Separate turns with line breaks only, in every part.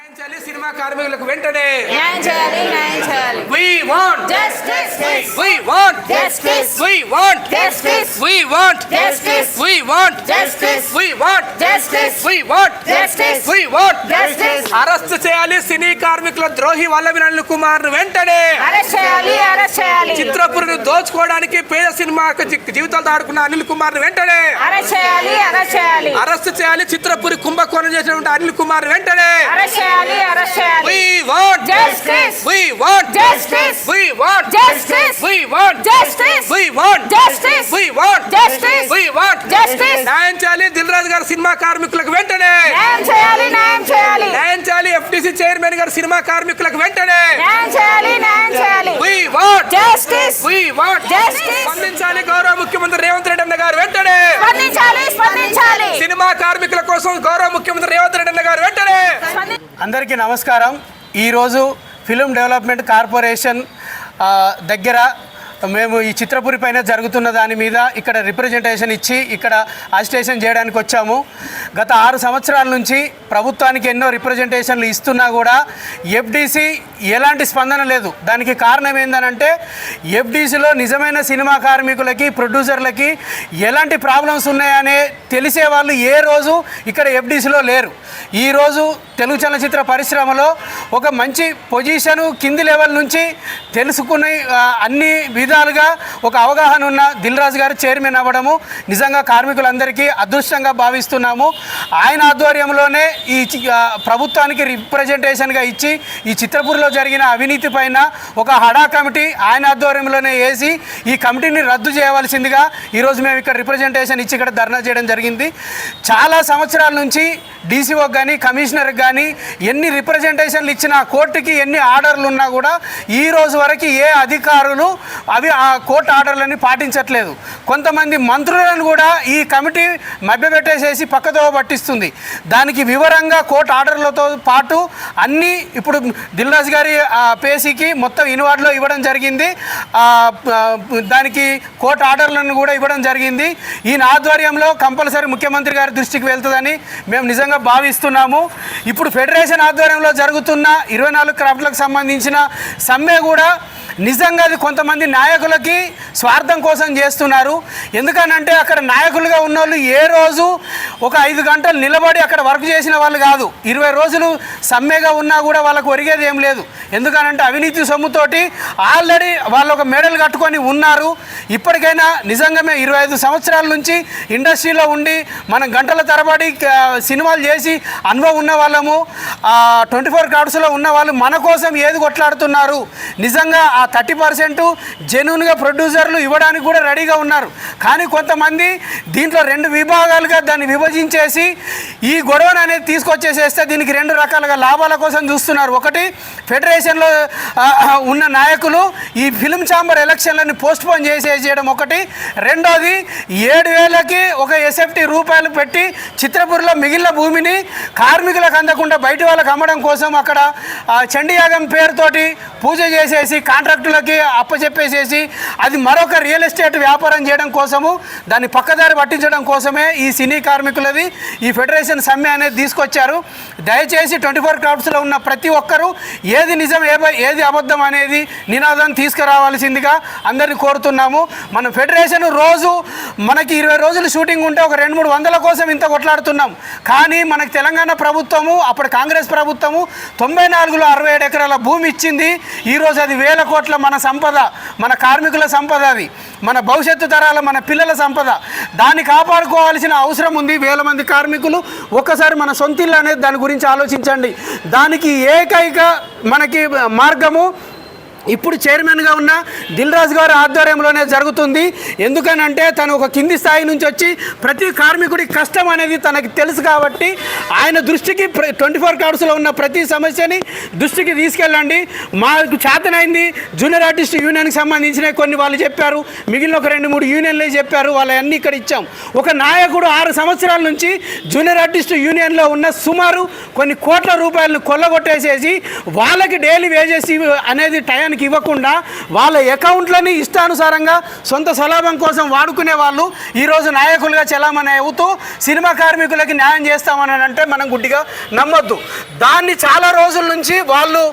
Cinema కార్మికులకు వెంటనే
న్యాయం చేయాలి, న్యాయం చేయాలి.
We want
Justice.
We want
Justice.
We want
Justice.
We want
Justice.
We want
Justice.
We want
Justice.
We want
Justice.
We want
Justice.
Arrest చేయాలి సినీ కార్మికుల ద్రోహి వల్లభనేని అనిల్ కుమార్ వెంటనే
అరెస్ట్ చేయాలి, అరెస్ట్ చేయాలి.
చిత్రపురిని దోచుకోవడానికి పేద సినిమా జీవితాలతో ఆడుకున్న అనిల్ కుమార్ వెంటనే
అరెస్ట్ చేయాలి, అరెస్ట్ చేయాలి.
అరెస్ట్ చేయాలి చిత్రపురి కుంభకోణం చేసినటువంటి అనిల్ కుమార్ వెంటనే
అరెస్ట్ చేయాలి, అరెస్ట్ చేయాలి.
We want
Justice.
We want
Justice.
We want
Justice.
We want
Justice.
We want
Justice.
We want
Justice.
We want
Justice.
న్యాయం చేయాలి దిల్ రాజు గారు సినిమా కార్మికులకు వెంటనే
న్యాయం చేయాలి, న్యాయం చేయాలి.
న్యాయం చేయాలి ఎఫ్టీసీ చైర్మన్ గారు సినిమా కార్మికులకు వెంటనే
న్యాయం చేయాలి, న్యాయం చేయాలి.
We want
Justice.
We want
Justice.
స్పందించాలి గౌరవ ముఖ్యమంత్రి రేవంత్ రెడ్డి అన్న గారు వెంటనే
స్పందించాలి, స్పందించాలి.
సినిమా కార్మికుల కోసం గౌరవ ముఖ్యమంత్రి రేవంత్ రెడ్డి అన్న గారు వెంటనే
అందరికీ నమస్కారం. ఈరోజు ఫిల్మ్ డెవలప్మెంట్ కార్పొరేషన్ దగ్గర మేము ఈ చిత్రపురి పైన జరుగుతున్న దాని మీద ఇక్కడ రిప్రజెంటేషన్ ఇచ్చి ఇక్కడ అజిటేషన్ చేయడానికి వచ్చాము. గత 6 సంవత్సరాల నుంచి ప్రభుత్వానికి ఎన్నో రిప్రజెంటేషన్లు ఇస్తున్నా కూడా ఎఫ్డీసీ ఎలాంటి స్పందన లేదు. దానికి కారణం ఏంటంటే ఎఫ్డీసీలో నిజమైన సినిమా కార్మికులకి ప్రొడ్యూసర్లకి ఎలాంటి ప్రాబ్లమ్స్ ఉన్నాయనే తెలిసే వాళ్ళు ఏ రోజు ఇక్కడ ఎఫ్డీసీలో లేరు. ఈరోజు తెలుగు చలనచిత్ర పరిశ్రమలో ఒక మంచి పొజిషను కింది లెవెల్ నుంచి తెలుసుకుని అన్ని విధాలుగా ఒక అవగాహన ఉన్న దిల్ రాజు గారు చైర్మన్ అవ్వడము నిజంగా కార్మికులందరికీ అదృష్టంగా భావిస్తున్నాము. ఆయన ఆధ్వర్యంలోనే ఈ ప్రభుత్వానికి రిప్రజెంటేషన్గా ఇచ్చి ఈ చిత్రపూర్లో జరిగిన అవినీతి పైన ఒక హడా కమిటీ ఆయన ఆధ్వర్యంలోనే వేసి ఈ కమిటీని రద్దు చేయవలసిందిగా ఈరోజు మేము ఇక్కడ రిప్రజెంటేషన్ ఇచ్చి ఇక్కడ ధర్నా చేయడం జరిగింది. చాలా సంవత్సరాల నుంచి డీసీఓకి కానీ కమిషనర్కి కానీ ఎన్ని రిప్రజెంటేషన్లు ఇచ్చినా కోర్టుకి ఎన్ని ఆర్డర్లు ఉన్నా కూడా ఈ రోజు వరకు ఏ అధికారులు అవి ఆ కోర్టు ఆర్డర్లని పాటించట్లేదు. కొంతమంది మంత్రులను కూడా ఈ కమిటీ మభ్యపెట్టేసేసి పక్కదోవ పట్టిస్తుంది. దానికి వివరంగా కోర్టు ఆర్డర్లతో పాటు అన్నీ ఇప్పుడు దిల్ రాజు గారి పేసీకి మొత్తం ఇన్వార్డ్లో ఇవ్వడం జరిగింది. దానికి కోర్టు ఆర్డర్లను కూడా ఇవ్వడం జరిగింది. ఈయన ఆధ్వర్యంలో కంపల్సరీ ముఖ్యమంత్రి గారి దృష్టికి వెళ్తుందని మేము నిజంగా భావిస్తున్నాము. ఇప్పుడు ఫెడరేషన్ ఆధ్వర్యంలో జరుగుతున్న 24 క్రాఫ్ట్లకు సంబంధించిన సమ్మె కూడా నిజంగా అది కొంతమంది నాయకులకి స్వార్థం కోసం చేస్తున్నారు. ఎందుకనంటే అక్కడ నాయకులుగా ఉన్నోళ్ళు ఏ రోజు ఒక 5 గంటలు నిలబడి అక్కడ వర్క్ చేసిన వాళ్ళు కాదు. 20 రోజులు సమ్మెగా ఉన్నా కూడా వాళ్ళకు ఒరిగేది ఏం లేదు. ఎందుకనంటే అవినీతి సొమ్ముతోటి ఆల్రెడీ వాళ్ళు ఒక మెడల్ కట్టుకొని ఉన్నారు. ఇప్పటికైనా నిజంగా మేము 25 సంవత్సరాల నుంచి ఇండస్ట్రీలో ఉండి మనం గంటల తరబడి సినిమాలు చేసి అనుభవం ఉన్న వాళ్ళము 24 క్రాఫ్ట్స్లో ఉన్న వాళ్ళు మన కోసం ఏది కొట్లాడుతున్నారు. నిజంగా 30% జెన్యూన్గా ప్రొడ్యూసర్లు ఇవ్వడానికి కూడా రెడీగా ఉన్నారు. కానీ కొంతమంది దీంట్లో 2 విభాగాలుగా దాన్ని విభజించేసి ఈ గొడవను అనేది తీసుకొచ్చేసేస్తే దీనికి 2 రకాలుగా లాభాల కోసం చూస్తున్నారు. ఒకటి ఫెడరేషన్లో ఉన్న నాయకులు ఈ ఫిల్మ్ ఛాంబర్ ఎలక్షన్లని పోస్ట్పోన్ చేసేయడం ఒకటి. రెండోది 7,000కి ఒక ఎస్ఎఫ్టీ రూపాయలు పెట్టి చిత్రపూర్లో మిగిలిన భూమిని కార్మికులకు అందకుండా బయట వాళ్ళకి అమ్మడం కోసం అక్కడ చండీయాగం పేరుతోటి పూజ చేసేసి కాంట్రాక్టులకి అప్పచెప్పేసేసి అది మరొక రియల్ ఎస్టేట్ వ్యాపారం చేయడం కోసము దాన్ని పక్కదారి పట్టించడం కోసమే ఈ సినీ కార్మికులది ఈ ఫెడరేషన్ సమ్మె అనేది తీసుకొచ్చారు. దయచేసి 24 క్రాఫ్ట్స్లో ఉన్న ప్రతి ఒక్కరూ ఏది నిజం ఏది అబద్ధం అనేది నినాదం తీసుకురావాల్సిందిగా అందరినీ కోరుతున్నాము. మన ఫెడరేషన్ రోజు మనకి 20 రోజులు షూటింగ్ ఉంటే ఒక 200-300 కోసం ఇంత కొట్లాడుతున్నాం. కానీ మనకు తెలంగాణ ప్రభుత్వము అప్పుడు కాంగ్రెస్ ప్రభుత్వము 94లో 67 ఎకరాల భూమి ఇచ్చింది. ఈరోజు అది 1000 కోట్ల మన సంపద, మన కార్మికుల సంపద, అది మన భవిష్యత్తు తరాల మన పిల్లల సంపద. దాన్ని కాపాడుకోవాల్సిన అవసరం ఉంది. 1000 మంది కార్మికులు. ఒక్కసారి మన సొంతిల్లు అనేది దాని గురించి ఆలోచించండి. దానికి ఏకైక మనకి మార్గము ఇప్పుడు చైర్మన్గా ఉన్న దిల్ రాజు గారి ఆధ్వర్యంలోనే జరుగుతుంది. ఎందుకనంటే తను ఒక కింది స్థాయి నుంచి వచ్చి ప్రతి కార్మికుడి కష్టం అనేది తనకి తెలుసు కాబట్టి ఆయన దృష్టికి 24 క్రాఫ్ట్స్లో ఉన్న ప్రతి సమస్యని దృష్టికి తీసుకెళ్ళండి. మాకు చేతనైంది జూనియర్ ఆర్టిస్ట్ యూనియన్కి సంబంధించిన కొన్ని వాళ్ళు చెప్పారు, మిగిలిన ఒక 2-3 యూనియన్లే చెప్పారు. వాళ్ళన్నీ ఇక్కడ ఇచ్చాం. ఒక నాయకుడు 6 సంవత్సరాల నుంచి జూనియర్ ఆర్టిస్ట్ యూనియన్లో ఉన్న సుమారు కొన్ని కోట్ల రూపాయలను కొల్లగొట్టేసేసి వాళ్ళకి డైలీ వేజెస్ అనేది టైం సమాజానికి ఇవ్వకుండా వాళ్ళ అకౌంట్లని ఇష్టానుసారంగా సొంత స్వలాభం కోసం వాడుకునే వాళ్ళు ఈరోజు నాయకులుగా చలామణి అవుతూ సినిమా కార్మికులకి న్యాయం చేస్తామని అంటే మనం గుడ్డిగా నమ్మొద్దు. దాన్ని చాలా రోజుల నుంచి వాళ్ళు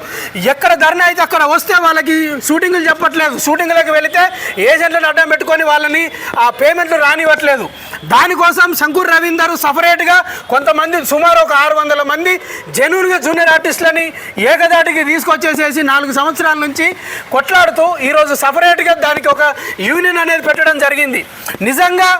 ఎక్కడ ధర్నా అయితే అక్కడ వస్తే వాళ్ళకి షూటింగులు చెప్పట్లేదు, షూటింగ్లకు వెళితే ఏజెంట్లను అడ్డం పెట్టుకొని వాళ్ళని ఆ పేమెంట్లు రానివ్వట్లేదు. దానికోసం శంకూర్ రవీందర్ సపరేట్గా కొంతమంది సుమారు ఒక 600 మంది జెన్యూన్గా జూనియర్ ఆర్టిస్టులని ఏకదాటికి తీసుకొచ్చేసేసి 4 సంవత్సరాల నుంచి కొట్లాడుతూ ఈరోజు సపరేట్గా దానికి ఒక యూనియన్ అనేది పెట్టడం జరిగింది. నిజంగా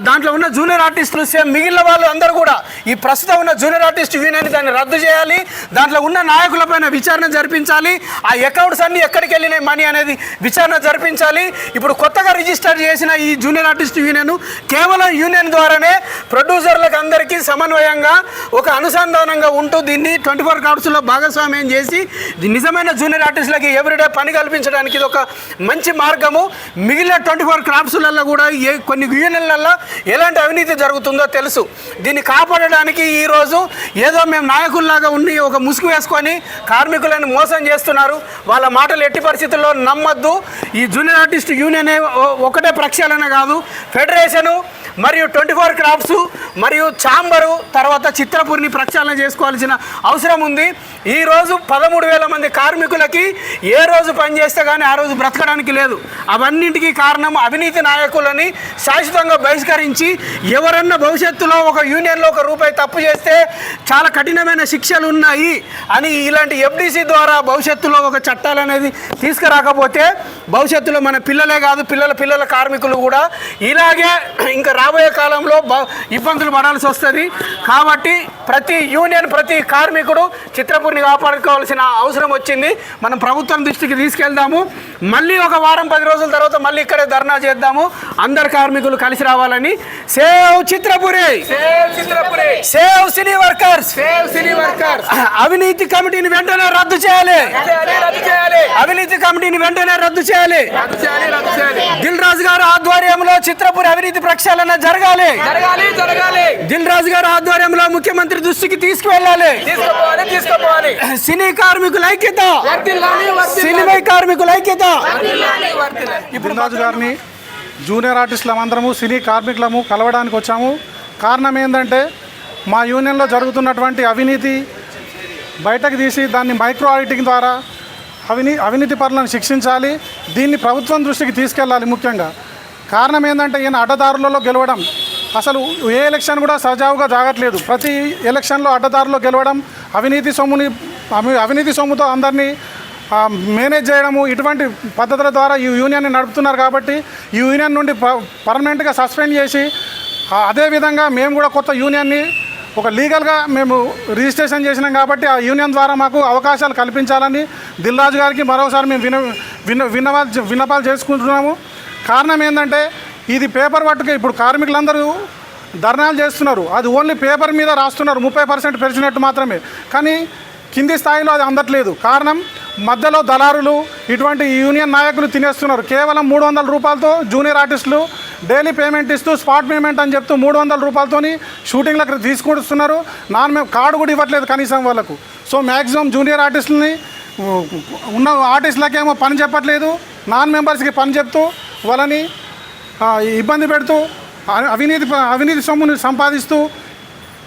దాంట్లో ఉన్న జూనియర్ ఆర్టిస్టులు సేమ్ మిగిలిన వాళ్ళు అందరూ కూడా ఈ ప్రస్తుతం ఉన్న జూనియర్ ఆర్టిస్ట్ యూనియన్ దాన్ని రద్దు చేయాలి, దాంట్లో ఉన్న నాయకులపైన విచారణ జరిపించాలి, ఆ అకౌంట్స్ అన్ని ఎక్కడికి వెళ్ళినాయి మనీ అనేది విచారణ జరిపించాలి. ఇప్పుడు కొత్తగా రిజిస్టర్ చేసిన ఈ జూనియర్ ఆర్టిస్ట్ యూనియన్ కేవలం యూనియన్ ద్వారానే ప్రొడ్యూసర్లకు అందరికీ సమన్వయంగా ఒక అనుసంధానంగా ఉంటూ దీన్ని 24 క్రాఫ్ట్స్లో భాగస్వామ్యం చేసి నిజమైన జూనియర్ ఆర్టిస్టులకి ఎవ్రీడే పని కల్పించడానికి ఇది ఒక మంచి మార్గము. మిగిలిన 24 క్రాఫ్ట్స్లలో కూడా కొన్ని యూనియన్లలో ఎలాంటి అవినీతి జరుగుతుందో తెలుసు. దీన్ని కాపాడడానికి ఈరోజు ఏదో మేము నాయకుల్లాగా ఉండి ఒక ముసుగు వేసుకొని కార్మికులను మోసం చేస్తున్నారు. వాళ్ళ మాటలు ఎట్టి పరిస్థితుల్లో నమ్మద్దు. ఈ జూనియర్ ఆర్టిస్ట్ యూనియన్ ఒకటే ప్రక్షాళన కాదు, ఫెడరేషను మరియు 24 క్రాఫ్ట్స్ మరియు ఛాంబరు తర్వాత చిత్రపూర్ని ప్రక్షాళన చేసుకోవాల్సిన అవసరం ఉంది. ఈరోజు 13,000 మంది కార్మికులకి ఏ రోజు పనిచేస్తే కానీ ఆ రోజు బ్రతకడానికి లేదు. అవన్నింటికీ కారణం అవినీతి నాయకులని శాశ్వతంగా బహిష్కరించి ఎవరన్నా భవిష్యత్తులో ఒక యూనియన్లో ₹1 తప్పు చేస్తే చాలా కఠినమైన శిక్షలు ఉన్నాయి అని ఇలాంటి FDC ద్వారా భవిష్యత్తులో ఒక చట్టాలు అనేది తీసుకురాకపోతే భవిష్యత్తులో మన పిల్లలే కాదు పిల్లల కార్మికులు కూడా ఇలాగే ఇంకా రాబోయే కాలంలో ఇబ్బందులు పడాల్సి వస్తుంది. కాబట్టి ప్రతి యూనియన్ ప్రతి కార్మికుడు చిత్రపూర్ని కాపాడుకోవాల్సిన అవసరం వచ్చింది. మనం ప్రభుత్వం దృష్టికి తీసుకెళ్దాము. మళ్ళీ ఒక వారం 10 రోజుల తర్వాత మళ్ళీ ఇక్కడే ధర్నా చేద్దాము. అందరు కార్మికులు కలిసి రావాలని. సేవ్ చిత్రపురి, సేవ్ సినీ వర్కర్స్, అవినీతి కమిటీని వెంటనే రద్దు చేయాలి, అవినీతి కమిటీని వెంటనే రద్దు చేయాలి. దిల్ రాజు గారు ఆధ్వర్యంలో చిత్రపూరి అవినీతి ప్రక్షాళన జరగాలి. దిల్ రాజు గారు ఆధ్వర్యంలో ముఖ్యమంత్రి దృష్టికి తీసుకువెళ్ళాలి. సినీ కార్మికుల ఐక్యత, సినిమా కార్మికుల ఐక్యత.
ఇప్పుడు రాజు గారిని జూనియర్ ఆర్టిస్టులం అందరము సినీ కార్మికులము కలవడానికి వచ్చాము. కారణం ఏంటంటే మా యూనియన్లో జరుగుతున్నటువంటి అవినీతి బయటకు తీసి దాన్ని మైక్రో ఆడిటింగ్ ద్వారా అవినీతి పరులను శిక్షించాలి. దీన్ని ప్రభుత్వం దృష్టికి తీసుకెళ్ళాలి. ముఖ్యంగా కారణం ఏంటంటే ఈయన అడ్డదారులలో గెలవడం, అసలు ఏ ఎలక్షన్ కూడా సజావుగా జాగట్లేదు. ప్రతి ఎలక్షన్లో అడ్డదారులో గెలవడం, అవినీతి సొమ్ముతో అందరినీ మేనేజ్ చేయడము, ఇటువంటి పద్ధతుల ద్వారా ఈ యూనియన్ని నడుపుతున్నారు. కాబట్టి ఈ యూనియన్ నుండి పర్మనెంట్గా సస్పెండ్ చేసి అదేవిధంగా మేము కూడా కొత్త యూనియన్ని ఒక లీగల్గా మేము రిజిస్ట్రేషన్ చేసినాం. కాబట్టి ఆ యూనియన్ ద్వారా మాకు అవకాశాలు కల్పించాలని దిల్ రాజు గారికి మరోసారి మేము విన్నపాలు చేసుకుంటున్నాము. కారణం ఏంటంటే ఇది పేపర్ వర్క్గా ఇప్పుడు కార్మికులందరూ ధర్నాలు చేస్తున్నారు. అది ఓన్లీ పేపర్ మీద రాస్తున్నారు, 30% పెంచినట్టు మాత్రమే. కానీ కింది స్థాయిలో అది అందట్లేదు. కారణం మధ్యలో దళారులు ఇటువంటి యూనియన్ నాయకులు తినేస్తున్నారు. కేవలం ₹300 జూనియర్ ఆర్టిస్టులు డైలీ పేమెంట్ ఇస్తూ స్పాట్ పేమెంట్ అని చెప్తూ ₹300 షూటింగ్లకు తీసుకొస్తున్నారు. కార్డు కూడా ఇవ్వట్లేదు కనీసం వాళ్ళకు. సో మ్యాక్సిమం జూనియర్ ఆర్టిస్టులని ఉన్న ఆర్టిస్టులకేమో పని చెప్పట్లేదు, నాన్ మెంబర్స్కి పని చెప్తూ వాళ్ళని ఇబ్బంది పెడుతూ అవినీతి సొమ్ముని సంపాదిస్తూ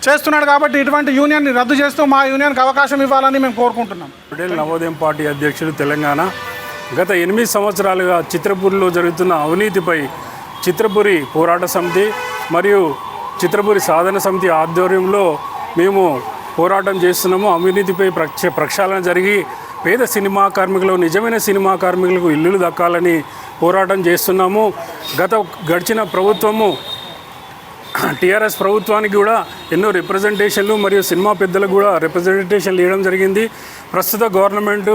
చేస్తున్నాడు. కాబట్టి ఇటువంటి యూనియన్ని రద్దు చేస్తూ మా యూనియన్కి అవకాశం ఇవ్వాలని మేము కోరుకుంటున్నాం.
పటేల్ నవోదయం పార్టీ అధ్యక్షుడు తెలంగాణ. గత 8 సంవత్సరాలుగా చిత్రపూరిలో జరుగుతున్న అవినీతిపై చిత్రపూరి పోరాట సమితి మరియు చిత్రపూరి సాధన సమితి ఆధ్వర్యంలో మేము పోరాటం చేస్తున్నాము. అవినీతిపై ప్రక్షాళన జరిగి పేద సినిమా కార్మికులు, నిజమైన సినిమా కార్మికులకు ఇల్లులు దక్కాలని పోరాటం చేస్తున్నాము. గడిచిన ప్రభుత్వము టీఆర్ఎస్ ప్రభుత్వానికి కూడా ఎన్నో రిప్రజెంటేషన్లు మరియు సినిమా పెద్దలకు కూడా రిప్రజెంటేషన్లు ఇవ్వడం జరిగింది. ప్రస్తుత గవర్నమెంటు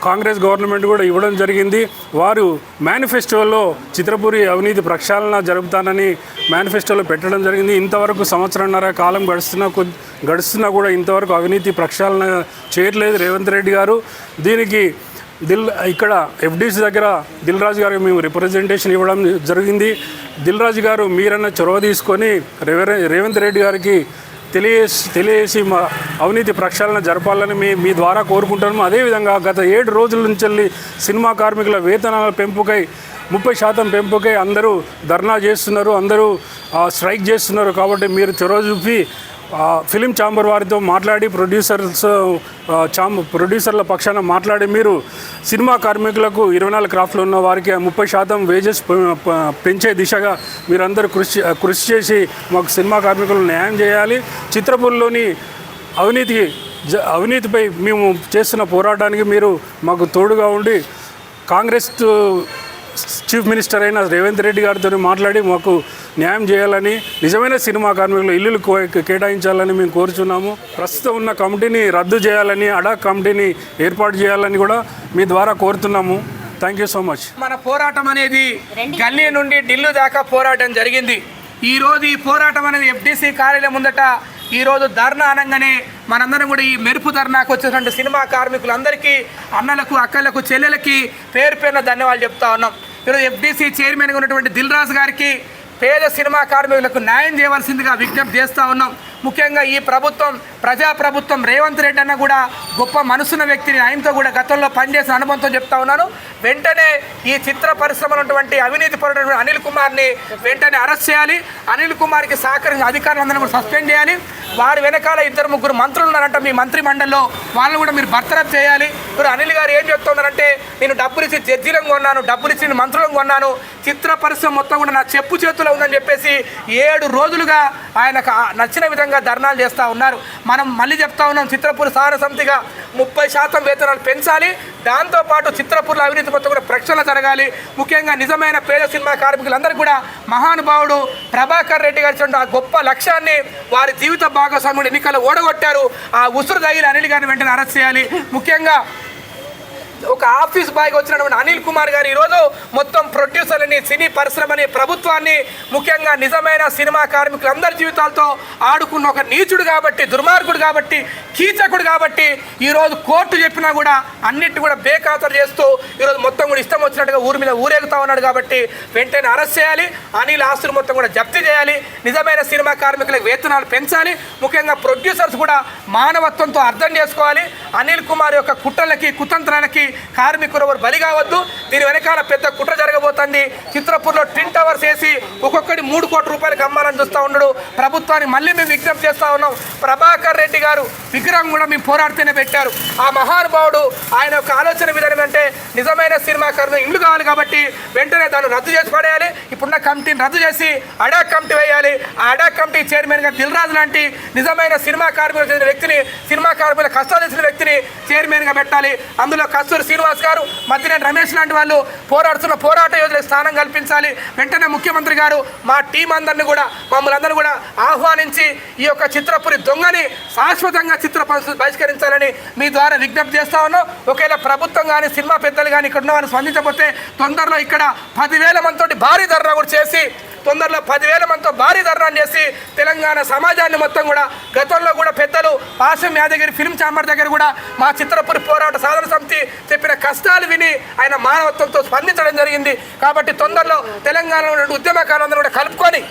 కాంగ్రెస్ గవర్నమెంట్ కూడా ఇవ్వడం జరిగింది. వారు మేనిఫెస్టోలో చిత్రపూరి అవినీతి ప్రక్షాళన జరుపుతానని మేనిఫెస్టోలో పెట్టడం జరిగింది. ఇంతవరకు 1.5 కాలం గడుస్తున్నా కూడా ఇంతవరకు అవినీతి ప్రక్షాళన చేయట్లేదు రేవంత్ రెడ్డి గారు. దీనికి ఇక్కడ FDC దగ్గర దిల్ రాజు గారికి మేము రిప్రజెంటేషన్ ఇవ్వడం జరిగింది. దిల్ రాజు గారు మీరన్న చొరవ తీసుకొని రేవంత్ రెడ్డి గారికి తెలియజేసి మా అవినీతి ప్రక్షాళన జరపాలని మీ ద్వారా కోరుకుంటున్నాము. అదేవిధంగా గత 7 రోజుల నుంచి సినిమా కార్మికుల వేతనాల పెంపుకై 30% పెంపుకై అందరూ ధర్నా చేస్తున్నారు, అందరూ స్ట్రైక్ చేస్తున్నారు. కాబట్టి మీరు చొరవ చూపి ఫిలిం ఛాంబర్ వారితో మాట్లాడి ప్రొడ్యూసర్ల పక్షాన మాట్లాడి మీరు సినిమా కార్మికులకు 24 క్రాఫ్ట్లు ఉన్న వారికి 30% వేజెస్ పెంచే దిశగా మీరందరూ కృషి చేసి మాకు సినిమా కార్మికులు న్యాయం చేయాలి. చిత్రపూర్లోని అవినీతిపై మేము చేస్తున్న పోరాటానికి మీరు మాకు తోడుగా ఉండి కాంగ్రెస్ చీఫ్ మినిస్టర్ అయిన రేవంత్ రెడ్డి గారితో మాట్లాడి మాకు న్యాయం చేయాలని, నిజమైన సినిమా కార్మికులు ఇల్లులు కేటాయించాలని మేము కోరుచున్నాము. ప్రస్తుతం ఉన్న కమిటీని రద్దు చేయాలని, అడాక్ కమిటీని ఏర్పాటు చేయాలని కూడా మీ ద్వారా కోరుతున్నాము. Thank you so much.
మన పోరాటం అనేది గల్లీ నుండి ఢిల్లీ దాకా పోరాటం జరిగింది. ఈరోజు ఈ పోరాటం అనేది ఎఫ్డీసీ కార్యాలయం ముందట ఈరోజు ధర్నా అనగానే మనందరం కూడా ఈ మెరుపు ధర్నాకు వచ్చినటువంటి సినిమా కార్మికులందరికీ, అన్నలకు, అక్కలకు, చెల్లెలకి పేరు పేరున ధన్యవాదాలు చెప్తా ఉన్నాం. ఈరోజు ఎఫ్డీసీ చైర్మన్గా ఉన్నటువంటి దిల్ రాజు గారికి పేద సినిమా కార్మికులకు న్యాయం చేయవలసిందిగా విజ్ఞప్తి చేస్తూ ఉన్నాం. ముఖ్యంగా ఈ ప్రభుత్వం ప్రజాప్రభుత్వం రేవంత్ రెడ్డి అన్న కూడా గొప్ప మనసున్న వ్యక్తిని, ఆయనతో కూడా గతంలో పనిచేసిన అనుభవంతో చెప్తా ఉన్నాను. వెంటనే ఈ చిత్ర పరిశ్రమలో ఉన్నటువంటి అవినీతి పరుడైన అనిల్ కుమార్ని వెంటనే అరెస్ట్ చేయాలి. అనిల్ కుమార్కి సహకరించిన అధికారులందరినీ కూడా సస్పెండ్ చేయాలి. వారి వెనకాల 2-3 మంత్రులు ఉన్నారంట మీ మంత్రి మండలిలో, వాళ్ళని కూడా మీరు బర్తరఫ్ చేయాలి. ఇప్పుడు అనిల్ గారు ఏం చెప్తున్నారంటే, నేను డబ్బులు ఇచ్చి జడ్జీలను కొన్నాను, డబ్బులు ఇచ్చి మంత్రులను కొన్నాను, చిత్ర పరిశ్రమ మొత్తం కూడా నా చెప్పు చేతుల్లో ఉందని చెప్పేసి 7 రోజులుగా ఆయనకు నచ్చిన విధంగా ధర్నాలు చేస్తూ ఉన్నారు. మనం మళ్ళీ చెప్తా ఉన్నాం, చిత్రపూర్ సాధన సమితిగా 30% వేతనాలు పెంచాలి. దాంతోపాటు చిత్రపూర్లో అవినీతి మొత్తం కూడా ప్రక్షాళన జరగాలి. ముఖ్యంగా నిజమైన పేద సినిమా కార్మికులందరూ కూడా మహానుభావుడు ప్రభాకర్ రెడ్డి గారి ఆ గొప్ప లక్ష్యాన్ని వారి జీవిత భాగస్వాముడు ఎన్నికల్లో ఓడగొట్టారు. ఆ ఉసురు తగిలి అనిల్ గారిని వెంటనే అరెస్ట్ చేయాలి. ముఖ్యంగా ఒక ఆఫీస్ బాయ్గా వచ్చినటువంటి అనిల్ కుమార్ గారు ఈరోజు మొత్తం ప్రొడ్యూసర్లని, సినీ పరిశ్రమని, ప్రభుత్వాన్ని, ముఖ్యంగా నిజమైన సినిమా కార్మికులందరి జీవితాలతో ఆడుకున్న ఒక నీచుడు కాబట్టి, దుర్మార్గుడు కాబట్టి, కీచకుడు కాబట్టి ఈరోజు కోర్టు చెప్పినా కూడా అన్నిటిని కూడా బేఖాతరు చేస్తూ ఈరోజు మొత్తం కూడా ఇష్టం వచ్చినట్టుగా ఊరి మీద ఊరేగుతా ఉన్నాడు. కాబట్టి వెంటనే అరెస్ట్ చేయాలి. అనిల్ ఆస్తులు మొత్తం కూడా జప్తీ చేయాలి. నిజమైన సినిమా కార్మికులకు వేతనాలు పెంచాలి. ముఖ్యంగా ప్రొడ్యూసర్స్ కూడా మానవత్వంతో అర్థం చేసుకోవాలి. అనిల్ కుమార్ యొక్క కుట్రలకి, కుతంత్రాలకి కార్మికులు ఎవరు బలి కావద్దు. దీని వెనకాల పెద్ద కుట్ర జరగబోతుంది. చిత్రపూర్లో ట్విన్ టవర్స్ వేసి ఒక్కొక్కటి 3 కోట్ల రూపాయలకు అమ్మాలని చూస్తూ ఉన్నాడు. ప్రభుత్వాన్ని మళ్ళీ మేము విజ్ఞప్తి చేస్తూ ఉన్నాం. ప్రభాకర్ రెడ్డి గారు విగ్రహం కూడా మేము పోరాడితేనే పెట్టారు. ఆ మహానుభావుడు ఆయన యొక్క ఆలోచన విధానం అంటే నిజమైన సినిమా కార్మికులు ఇల్లు కావాలి కాబట్టి వెంటనే దాన్ని రద్దు చేసి పడేయాలి. ఇప్పుడున్న కమిటీని రద్దు చేసి అడాక్ కమిటీ వేయాలి. ఆ అడాక్ కమిటీ చైర్మన్గా దిల్ రాజు లాంటి నిజమైన సినిమా కార్మికులు చెందిన వ్యక్తిని, సినిమా కార్మికుల కష్టాలు తెచ్చిన వ్యక్తిని చైర్మన్గా పెట్టాలి. అందులో కస్తూరి శ్రీనివాస్ గారు, మద్దినేని రమేష్ లాంటి వాళ్ళు పోరాడుతున్న పోరాట యోధులకు స్థానం కల్పించాలి. వెంటనే ముఖ్యమంత్రి గారు మా టీం అందరినీ కూడా, మమ్మల్ని అందరూ కూడా ఆహ్వానించి ఈ యొక్క చిత్రపురి దొంగని శాశ్వతంగా చిత్ర బహిష్కరించాలని మీ ద్వారా విజ్ఞప్తి చేస్తా ఉన్నాం. ఒకవేళ ప్రభుత్వం కానీ, సినిమా పెద్దలు కానీ ఇక్కడ ఉన్న వాళ్ళు స్పందించకపోతే తొందరలో ఇక్కడ 10,000 మందితోటి భారీ ధర్నా కూడా చేసి, తొందరలో 10,000 మందితో భారీ ధర్నా చేసి తెలంగాణ సమాజాన్ని మొత్తం కూడా, గతంలో కూడా పెద్దలు ఆశం యాదగిరి ఫిలిం ఛాంబర్ దగ్గర కూడా మా చిత్రపురి పోరాట సాధన సమితి చెప్పిన కష్టాలు విని ఆయన మానవత్వంతో స్పందించడం జరిగింది. కాబట్టి తొందరలో తెలంగాణలో ఉన్న ఉద్యమకారులందరూ కూడా కలుపుకొని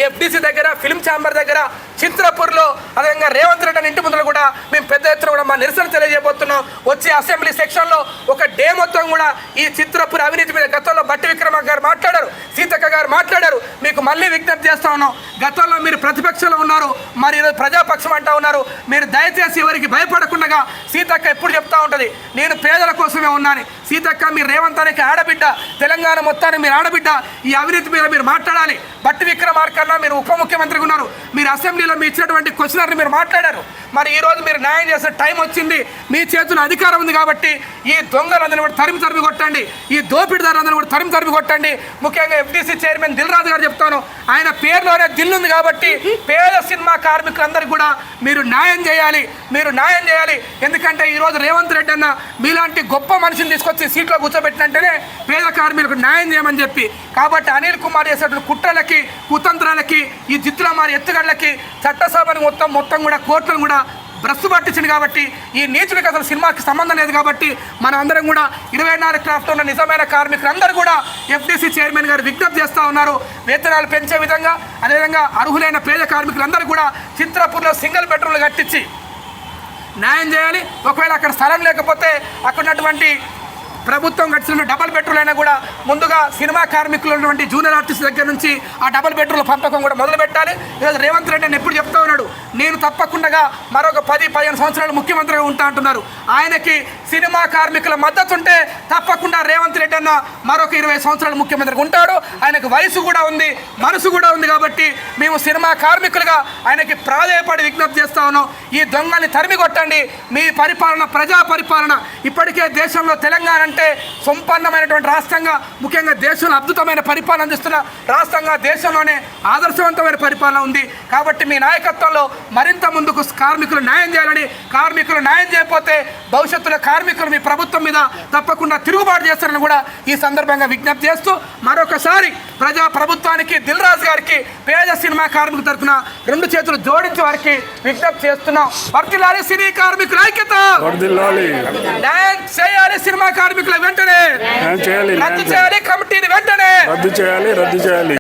ఎఫ్డీసీ దగ్గర, ఫిలిం ఛాంబర్ దగ్గర, చిత్రపూర్లో, అదేవిధంగా రేవంత్ రెడ్డి ఇంటి ముందు కూడా మేము పెద్ద ఎత్తున కూడా మా నిరసన తెలియజేయబోతున్నాం. వచ్చే అసెంబ్లీ సెక్షన్లో ఒక డే మొత్తం కూడా ఈ చిత్రపూర్ అవినీతి మీద గతంలో బట్టి విక్రమార్క గారు మాట్లాడారు, సీతక్క గారు మాట్లాడారు. మీకు మళ్ళీ విజ్ఞప్తి చేస్తా ఉన్నాం. గతంలో మీరు ప్రతిపక్షంలో ఉన్నారు, మరి ఈరోజు ప్రజాపక్షం అంటా ఉన్నారు. మీరు దయచేసి ఎవరికి భయపడకుండా, సీతక్క ఎప్పుడు చెప్తా ఉంటుంది, నేను పేదల కోసమే ఉన్నాను. సీతక్క మీరు రేవంత్ అనే ఆడబిడ్డ, తెలంగాణ మొత్తాన్ని మీరు ఆడబిడ్డ. ఈ అవినీతి మీద మీరు మాట్లాడాలి. బట్టి విక్రమార్క మీరు ఉప ముఖ్యమంత్రిగా ఉన్నారు, మీరు అసెంబ్లీలో మీ ఇచ్చినటువంటి క్వశ్చనర్ని మీరు మాట్లాడారు. మరి ఈరోజు మీరు న్యాయం చేసే టైం వచ్చింది. మీ చేతుల్లో అధికారం ఉంది కాబట్టి ఈ దొంగలందరినీ కూడా తరిమి కొట్టండి, ఈ దోపిడిదారులందరినీ కూడా తరిమి కొట్టండి. ముఖ్యంగా ఎఫ్డీసీ చైర్మన్ దిల్ రాజు గారు చెప్తాను, ఆయన పేరులోనే దిల్ ఉంది కాబట్టి పేద సినిమా కార్మికులందరికీ కూడా మీరు న్యాయం చేయాలి, మీరు న్యాయం చేయాలి. ఎందుకంటే ఈరోజు రేవంత్ రెడ్డి అన్న మీలాంటి గొప్ప మనిషిని తీసుకొచ్చి సీట్లో కూర్చోబెట్టినంటేనే పేద కార్మికులకు న్యాయం చేయమని చెప్పి. కాబట్టి అనిల్ కుమార్ చేసేటువంటి కుట్రలకి, కుతంత్రాలకి, ఈ జిత్తులమారి ఎత్తుగడలకి చట్టసభను మొత్తం కూడా కోర్టులను కూడా భ్రష్టు పట్టించింది కాబట్టి ఈ నీచుడికి అసలు సినిమాకి సంబంధం లేదు కాబట్టి మనం అందరం కూడా 24 క్రాఫ్ట్ ఉన్న నిజమైన కార్మికులందరూ కూడా ఎఫ్డీసీ చైర్మన్ గారు విజ్ఞప్తి చేస్తూ ఉన్నారు. వేతనాలు పెంచే విధంగా, అదేవిధంగా అర్హులైన పేద కార్మికులందరూ కూడా చిత్రపూర్లో సింగిల్ బెడ్రూమ్లు కట్టించి న్యాయం చేయాలి. ఒకవేళ అక్కడ స్థలం లేకపోతే అక్కడ ఉన్నటువంటి ప్రభుత్వం కట్టిన డబల్ బెడ్రూమ్ అయినా కూడా ముందుగా సినిమా కార్మికులు ఉన్నటువంటి జూనియర్ ఆర్టిస్ట్ దగ్గర నుంచి ఆ డబల్ బెడ్రూమ్ల పంపకం కూడా మొదలు పెట్టాలి. ఈరోజు రేవంత్ రెడ్డి అని ఎప్పుడు చెప్తా ఉన్నాడు, నేను తప్పకుండా మరొక 10-15 సంవత్సరాలు ముఖ్యమంత్రిగా ఉంటా అంటున్నారు. ఆయనకి సినిమా కార్మికుల మద్దతు ఉంటే తప్పకుండా రేవంత్ రెడ్డి అన్న మరొక 20 సంవత్సరాలు ముఖ్యమంత్రిగా ఉంటాడు. ఆయనకు వయసు కూడా ఉంది, మనసు కూడా ఉంది కాబట్టి మేము సినిమా కార్మికులుగా ఆయనకి ప్రాధేయపడి విజ్ఞప్తి చేస్తా ఉన్నాం. ఈ దొంగల్ని తరిమి కొట్టండి. మీ పరిపాలన ప్రజా పరిపాలన. ఇప్పటికే దేశంలో తెలంగాణ అంటే సంపన్నమైనటువంటి రాష్ట్రంగా, ముఖ్యంగా దేశంలో అద్భుతమైన పరిపాలన అందిస్తున్న రాష్ట్రంగా, దేశంలోనే ఆదర్శవంతమైన పరిపాలన ఉంది. కాబట్టి మీ నాయకత్వంలో మరింత ముందుకు కార్మికులు న్యాయం చేయాలని, కార్మికులు న్యాయం చేయకపోతే భవిష్యత్తులో కార్మికులు మీ ప్రభుత్వం మీద తప్పకుండా తిరుగుబాటు చేస్తారని కూడా ఈ సందర్భంగా విజ్ఞప్తి చేస్తూ మరొకసారి ప్రజా ప్రభుత్వానికి, దిల్ రాజు గారికి, పేద సినిమా కార్మికుల తరఫున 2 చేతులు జోడించి వారికి విజ్ఞప్తి చేస్తున్నాం. వర్ధిల్లాలి సినీ కార్మికుల ఐక్యత, న్యాయం చేయాలి సినిమా కార్మికుల వెంటనే, రద్దు చేయాలి కమిటీని వెంటనే,
రద్దు చేయాలి.